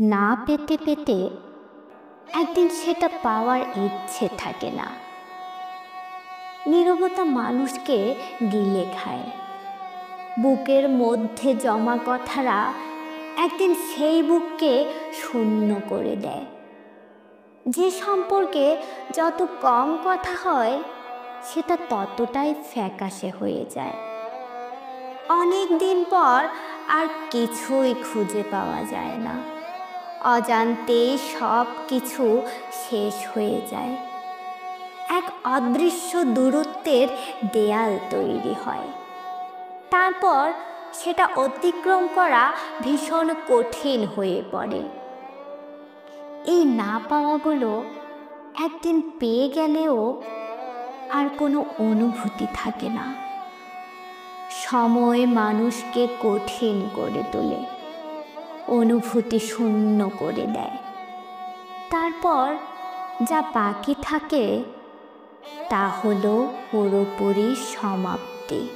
না পেতে পেতে একদিন সেটা পাওয়ার ইচ্ছে থাকে না। নীরবতা মানুষকে গিলে খায়। বুকের মধ্যে জমা কথারা একদিন সেই বুককে শূন্য করে দেয়। যে সম্পর্কে যত কম কথা হয় সেটা ততটাই ফ্যাকাশে হয়ে যায়। অনেক দিন পর আর কিছুই খুঁজে পাওয়া যায় না। অজান্তেই সব কিছু শেষ হয়ে যায়। এক অদৃশ্য দূরত্বের দেয়াল তৈরি হয়। তারপর সেটা অতিক্রম করা ভীষণ কঠিন হয়ে পড়ে। এই না পাওয়াগুলো একদিন পেয়ে গেলেও আর কোনো অনুভূতি থাকে না। সময় মানুষকে কঠিন করে তোলে, অনুভূতি শূন্য করে দেয়। তারপর যা বাকি থাকে তা হলো পুরোপুরি সমাপ্তি।